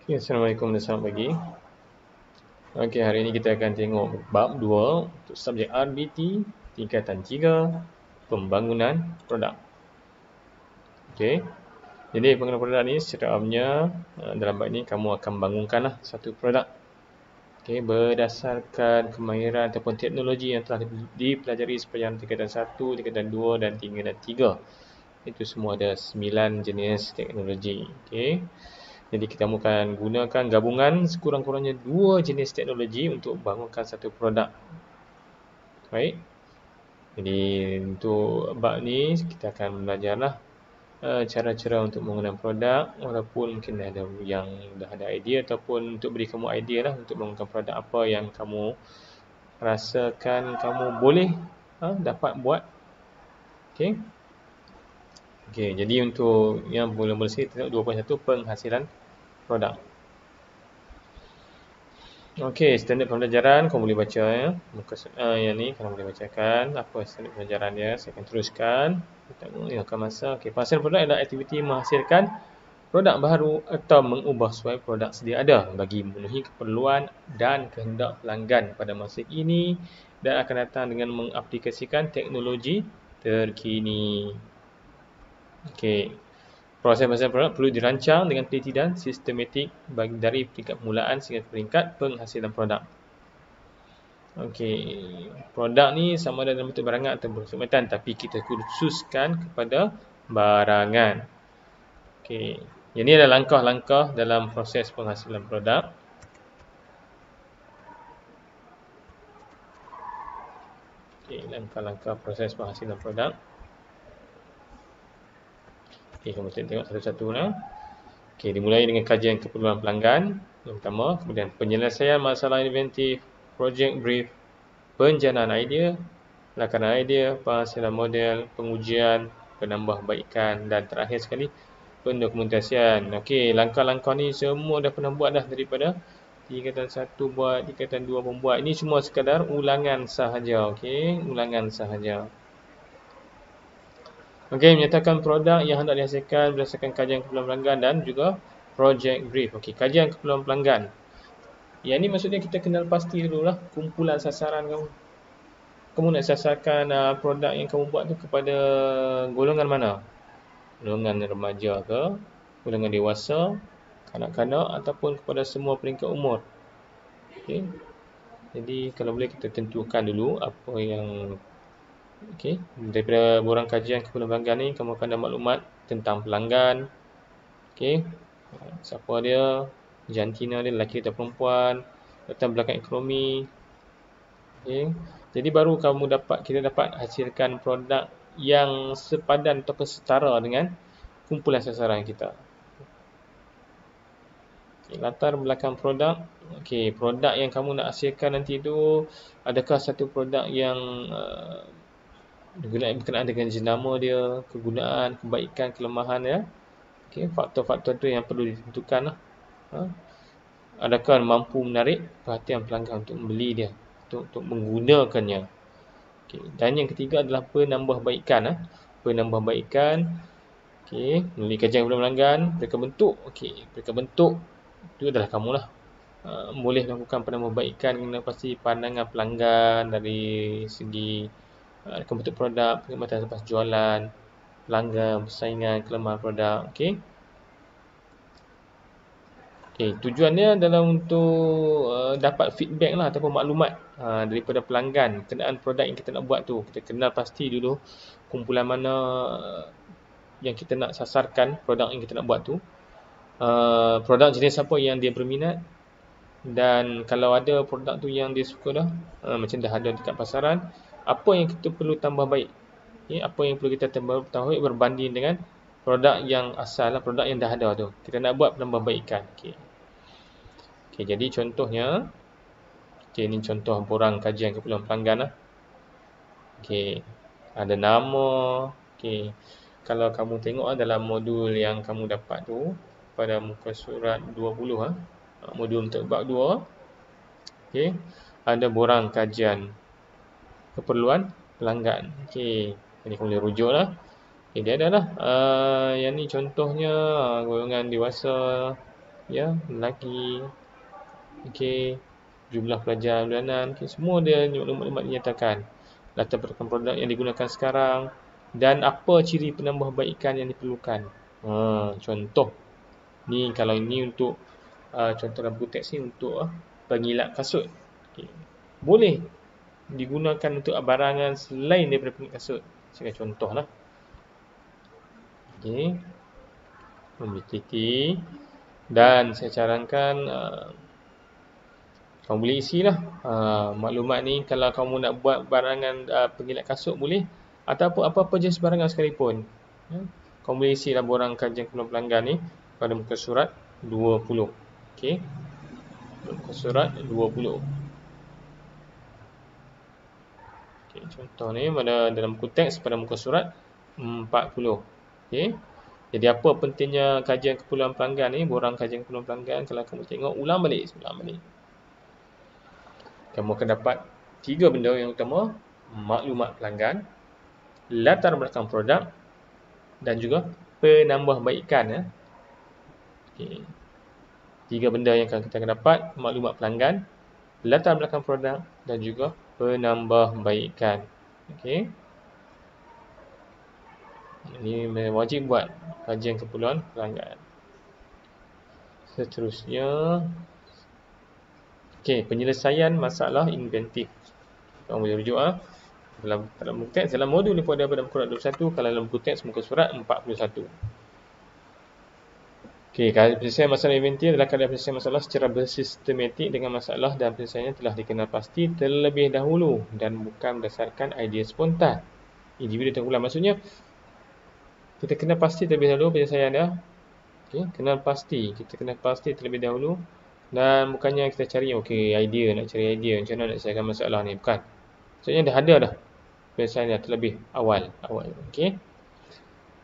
Ya, Assalamualaikum dan selamat pagi. Okey, hari ini kita akan tengok bab 2 untuk subjek RBT tingkatan 3 pembangunan produk. Okey. Jadi pembangunan produk ni secara amnya dalam bab ini kamu akan bangunkanlah satu produk. Okey, berdasarkan kemahiran ataupun teknologi yang telah dipelajari sepanjang tingkatan 1, tingkatan 2 dan tingkatan 3. Itu semua ada 9 jenis teknologi. Okey. Jadi kita akan gunakan gabungan sekurang-kurangnya 2 jenis teknologi untuk bangunkan satu produk. Baik. Jadi untuk bab ni kita akan belajarlah cara-cara untuk menggunakan produk, walaupun mungkin ada yang dah ada idea ataupun untuk beri kamu idea lah untuk menggunakan produk apa yang kamu rasakan kamu boleh dapat buat. Okey. Okey, jadi untuk yang mula-mula kita tengok 2.1 penghasilan produk. Okey, standard pembelajaran kau boleh baca ya. Muka yang ni kau boleh bacakan apa standard pembelajaran dia. Saya akan teruskan. Kita akan masa. Okey, penghasilan produk adalah aktiviti menghasilkan produk baru atau mengubah suai produk sedia ada bagi memenuhi keperluan dan kehendak pelanggan pada masa kini dan akan datang dengan mengaplikasikan teknologi terkini. Okey. Proses penghasilan produk perlu dirancang dengan teliti dan sistematik dari peringkat permulaan sehingga ke peringkat penghasilan produk. Okey, produk ni sama ada dalam bentuk barangan atau bentuk khidmatan, tapi kita khususkan kepada barangan. Okey, ini adalah langkah-langkah dalam proses penghasilan produk. Okey, langkah-langkah proses penghasilan produk. Okey, kamu tengok satu-satu lah. Okey, dimulai dengan kajian keperluan pelanggan yang pertama, kemudian penyelesaian masalah inventif, project brief, penjanaan idea, lakonan idea, penghasilan model, pengujian, penambahbaikan dan terakhir sekali pendokumentasian. Okey, langkah-langkah ni semua dah pernah buat dah daripada tingkatan 1 buat, tingkatan 2 pun buat. Ini semua sekadar ulangan sahaja. Okey, ulangan sahaja. Okey, menyatakan produk yang hendak dihasilkan berdasarkan kajian keperluan pelanggan dan juga project brief. Okey, kajian keperluan pelanggan. Yang ni maksudnya kita kenal pasti dululah kumpulan sasaran kamu. Kamu nak sasarkan produk yang kamu buat tu kepada golongan mana? Golongan remaja ke? Golongan dewasa? Kanak-kanak? Ataupun kepada semua peringkat umur? Okey. Jadi kalau boleh kita tentukan dulu apa yang okey, daripada borang kajian keperluan pelanggan ni kamu akan dapat maklumat tentang pelanggan. Okey. Siapa dia? Jantina dia lelaki atau perempuan? Latar belakang ekonomi. Okey. Jadi baru kita dapat hasilkan produk yang sepadan atau setara dengan kumpulan sasaran kita. Okay, latar belakang produk. Okey, produk yang kamu nak hasilkan nanti tu adakah satu produk yang berkenaan dengan jenama dia, kegunaan, kebaikan, kelemahan ya. Okey, faktor-faktor tu yang perlu ditentukan lah. Adakah mampu menarik perhatian pelanggan untuk membeli dia, untuk menggunakannya. Okay. Dan yang ketiga adalah penambahbaikan. Penambahbaikan. Okey, melalui kajian keperluan pelanggan, mereka bentuk. Okey, mereka bentuk itu adalah kamulah. Boleh melakukan penambahbaikan dengan pasti pandangan pelanggan dari segi bentuk produk, perkhidmatan lepas jualan, pelanggan, persaingan, kelemahan produk. Okey. Okay, tujuannya adalah untuk dapat feedback lah ataupun maklumat daripada pelanggan berkenaan produk yang kita nak buat tu. Kita kenal pasti dulu kumpulan mana yang kita nak sasarkan produk yang kita nak buat tu. Produk jenis apa yang dia berminat, dan kalau ada produk tu yang dia suka dah, macam dah ada dekat pasaran, apa yang kita perlu tambah baik. Okay, apa yang perlu kita tambah baik berbanding dengan produk yang asal lah, produk yang dah ada tu. Kita nak buat penambahbaikan. Okey. Okey, jadi contohnya, okey, ini contoh borang kajian keperluan pelanggan lah. Okey, ada nama. Okey, kalau kamu tengok dalam modul yang kamu dapat tu pada muka surat 20 modul untuk bab 2. Okey, ada borang kajian keperluan pelanggan. Okey, ini kamu boleh rujuk lah. Okey, dia ada lah. Yang ni contohnya golongan dewasa. ya, lelaki, okey, jumlah pelajar bulanan, okey, semua dia maklumat-maklumat dinyatakan. Latar belakang produk yang digunakan sekarang dan apa ciri penambahbaikan yang diperlukan. Contoh ni, kalau ini untuk contoh dalam buku teks ni untuk pengilat kasut. Okay. Boleh digunakan untuk barangan selain daripada pengilat kasut. Saya contoh lah. Okay. Membeli teliti. Dan saya carankan kamu boleh isilah maklumat ni. Kalau kamu nak buat barangan pengilat kasut boleh, ataupun apa-apa jenis barangan sekalipun. Kamu boleh isilah borang kajian keperluan pelanggan ni pada muka surat 20. Okey. Muka surat 20. Okey, contoh ni pada dalam buku teks pada muka surat 40. Okey. Jadi apa pentingnya kajian keperluan pelanggan ni, borang kajian keperluan pelanggan, kalau kamu tengok ulang balik. Kamu akan dapat 3 benda yang utama: maklumat pelanggan, latar belakang produk dan juga penambahbaikan. Okey. 3 benda yang kita akan dapat: maklumat pelanggan, latar belakang produk dan juga penambahbaikan. Okey. Ini wajib buat kajian keperluan pelanggan. Seterusnya, okey, penyelesaian masalah inventif. Kamu boleh rujuk dalam buku teks, dalam modul ni pun ada pada muka surat 21, kalau dalam buku teks muka surat 41. Okey, penyelesaian masalah inventif adalah kadar penyelesaian masalah secara bersistematik dengan masalah dan penyelesaiannya telah dikenal pasti terlebih dahulu dan bukan berdasarkan idea spontan. Individu tenggelam, maksudnya kita kenal pasti terlebih dahulu penyelesaian dia. Okey, kenal pasti, kita kenal pasti terlebih dahulu dan bukannya kita cari idea, nak cari idea macam mana nak selesaikan masalah ni, bukan. Maksudnya dah ada dah penyelesaian dia terlebih awal. Okey.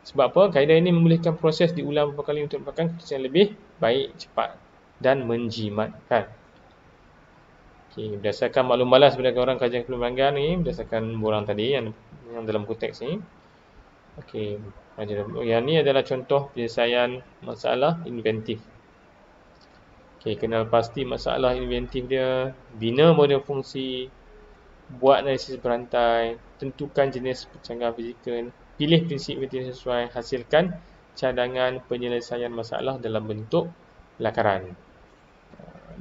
Sebab apa? Kaedah ini membolehkan proses diulang beberapa kali untuk mendapatkan keputusan yang lebih baik, cepat dan menjimatkan. Okey, berdasarkan maklum balas sebagai orang kajian keperluan pelanggan ni, berdasarkan borang tadi yang dalam buku teks ni. Okey, yang ni adalah contoh penyelesaian masalah inventif. Okey, kenal pasti masalah inventif dia, bina model fungsi, buat analisis berantai, tentukan jenis pencanggahan fizikal, pilih prinsip inventif sesuai, hasilkan cadangan penyelesaian masalah dalam bentuk lakaran.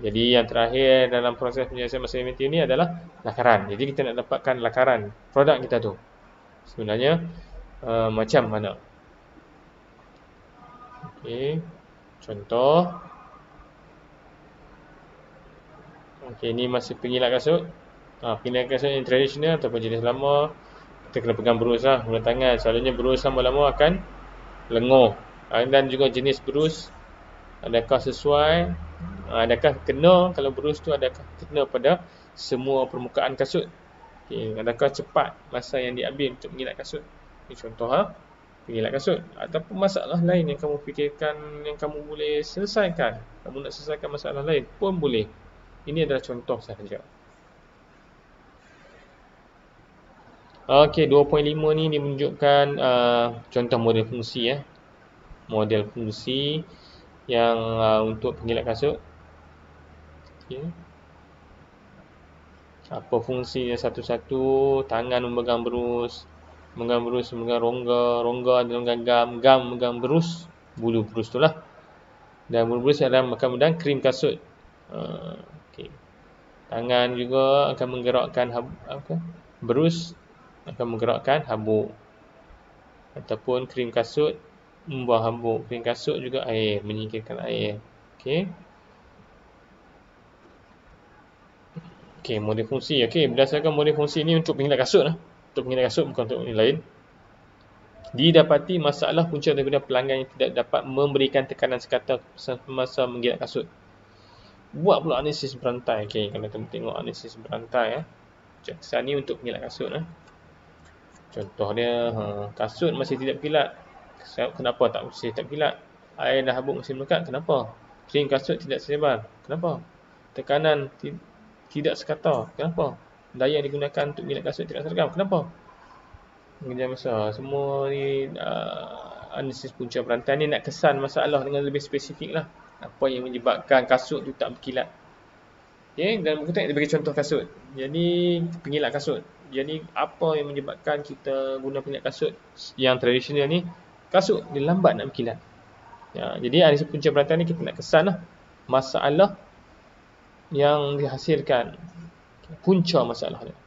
Jadi yang terakhir dalam proses penyelesaian masalah inventif ni adalah lakaran. Jadi kita nak dapatkan lakaran produk kita tu sebenarnya macam mana. Okey, contoh. Okey, ni masih pengilat kasut. Pengilat kasut yang tradisional ataupun jenis lama, kita kena pegang berus lah, guna tangan. Selalunya berus lama-lama akan lenguh. Dan juga jenis berus, adakah sesuai, adakah kena, kalau berus tu adakah kena pada semua permukaan kasut. Okay, adakah cepat masa yang diambil untuk mengilat kasut. Ini contoh pengilat kasut. Ataupun masalah lain yang kamu fikirkan, yang kamu boleh selesaikan. Kamu nak selesaikan masalah lain pun boleh. Ini adalah contoh sahaja. Okey, 2.5 ni menunjukkan contoh model fungsi model fungsi yang untuk pengilat kasut. Okey. Apa fungsinya satu-satu? Tangan memegang berus, memegang rongga adalah memegang gam, memegang berus, bulu berus tu lah. Dan bulu berus adalah akan memegang krim kasut. Okey. Tangan juga akan menggerakkan berus, akan menggerakkan habuk. Ataupun krim kasut membuang habuk. Krim kasut juga air, menyingkirkan air. Okey. Okey, model fungsi. Okey, berdasarkan model fungsi ni untuk pengilat kasut lah. Untuk pengilat kasut, bukan untuk yang lain. Didapati masalah punca daripada pelanggan yang tidak dapat memberikan tekanan sekata semasa mengilat kasut. Buat pula analisis berantai. Okey, kalau kita tengok analisis berantai kesan ni untuk pengilat kasut Contoh dia, kasut masih tidak berkilat. Kenapa masih tak berkilat? Air dan habuk masih melekat. Kenapa? Krim kasut tidak sebar. Kenapa? Tekanan tidak sekata. Kenapa? Daya yang digunakan untuk mengilat kasut tidak seragam. Kenapa? Mengejar masa. Semua ni analisis punca berantai ni nak kesan masalah dengan lebih spesifik lah. Apa yang menyebabkan kasut tu tak berkilat. Okay, dalam buku teks dia bagi contoh kasut. Jadi pengilat kasut. Jadi apa yang menyebabkan kita guna pengilat kasut yang tradisional ni? Kasut dia lambat nak berkilat. Ya, jadi analisis punca berantai ni kita nak kesan lah masalah yang dihasilkan, punca masalah dia.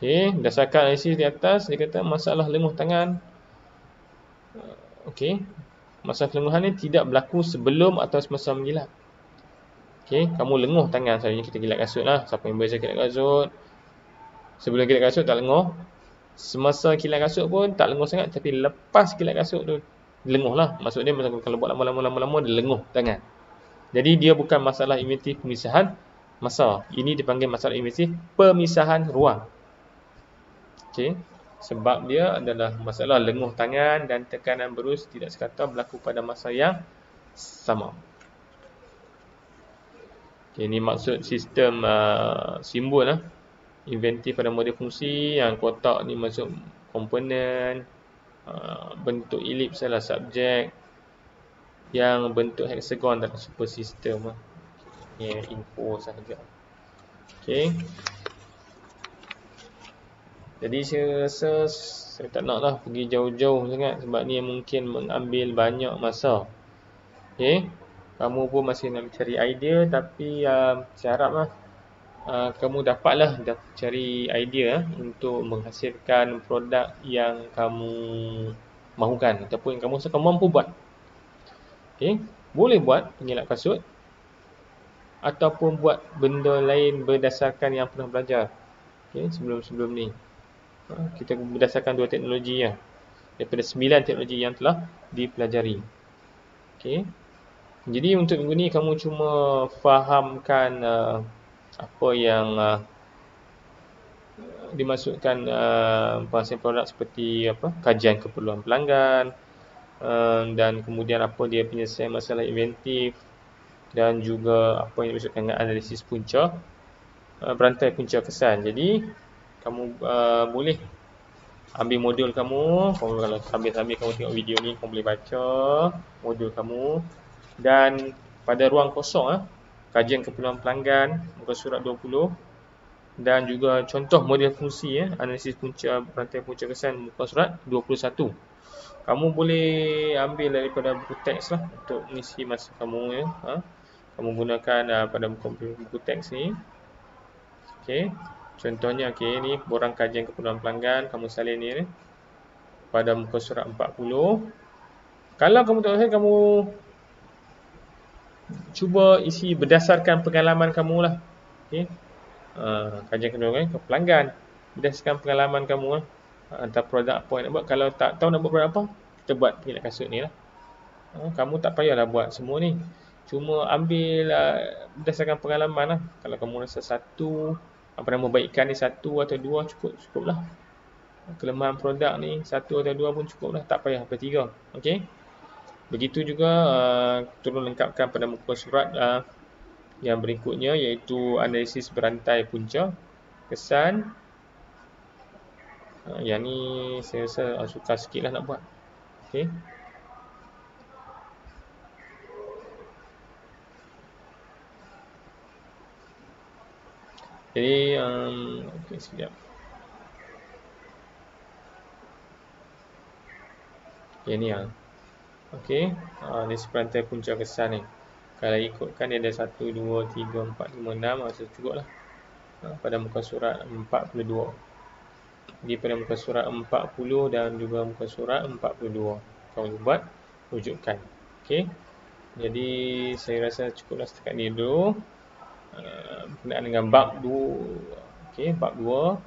Okay, berdasarkan analisis di atas dia kata masalah lenguh tangan. Okay, masalah kelenguhan ni tidak berlaku sebelum atau semasa mengilat. Okay, kamu lenguh tangan, selalunya kita kilat kasut lah. Siapa yang biasa kilat kasut, sebelum kilat kasut tak lenguh, semasa kilat kasut pun tak lenguh sangat, tapi lepas kilat kasut tu lenguh lah. Maksud dia kalau buat lama-lama dia lenguh tangan. Jadi dia bukan masalah inventif pemisahan masa. Ini dipanggil masalah inventif pemisahan ruang. Okay, sebab dia adalah masalah lenguh tangan dan tekanan berus tidak sekata berlaku pada masa yang sama. Okay, ini maksud sistem simbol lah. Inventif pada model fungsi, yang kotak ni masuk komponen, bentuk elips adalah subjek, yang bentuk hexagon dalam super system lah. Ini info sahaja. Okay. Jadi saya rasa saya tak nak lah pergi jauh-jauh sangat sebab ni mungkin mengambil banyak masa. Okay. Kamu pun masih nak cari idea, tapi saya harap lah kamu dapatlah cari idea untuk menghasilkan produk yang kamu mahukan ataupun yang kamu rasa kamu mampu buat. Okay. Boleh buat pengilat kasut ataupun buat benda lain berdasarkan yang pernah belajar. Okay. Sebelum ni kita berdasarkan 2 teknologi ya. Daripada 9 teknologi yang telah dipelajari. Okay. Jadi untuk minggu ni kamu cuma fahamkan apa yang dimasukkan penghasilan produk seperti apa, kajian keperluan pelanggan, dan kemudian apa dia penyelesaian masalah inventif, dan juga apa yang dimasukkan dengan analisis punca, berantai punca kesan. Jadi kamu boleh ambil modul kamu kalau sambil-sambil kamu tengok video ni, kamu boleh baca modul kamu. Dan pada ruang kosong kajian keperluan pelanggan muka surat 20, dan juga contoh model fungsi analisis punca berantai punca kesan muka surat 21. Kamu boleh ambil daripada buku teks lah untuk mengisi masa kamu kamu gunakan pada buku teks ni. Okey. Contohnya ni borang kajian keperluan pelanggan, kamu salin ni pada muka surat 40. Kalau kamu tak tahu, kamu cuba isi berdasarkan pengalaman kamu lah. Okey. Kajian keperluan pelanggan berdasarkan pengalaman kamu antara produk apa yang nak buat. Kalau tak tahu nak buat produk apa, kita buat pengilat kasut ni lah. Kamu tak payahlah buat semua ni, cuma ambil berdasarkan pengalaman lah. Kalau kamu rasa membaikkan ni 1 atau 2 cukup lah. Kelemahan produk ni 1 atau 2 pun cukup lah, tak payah sampai 3. Okey. Begitu juga turun lengkapkan pada muka surat yang berikutnya, iaitu analisis berantai punca kesan. Yang ni saya rasa sukar sikit lah nak buat. Okey. Jadi okey, sekejap. Yang ni okey, analisis berantai punca kesan ni. Kalau ikutkan dia ada 1, 2, 3, 4, 5, 6, rasa cukup lah pada muka surat 42. Jadi pada muka surat 40 dan juga muka surat 42 kamu buat rujukan. Okey. Jadi saya rasa cukuplah setakat ni dulu berkenaan dengan bab 2. Okey, bab 2.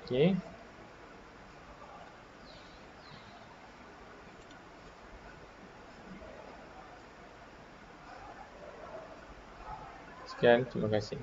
Okey. Sekian, terima kasih.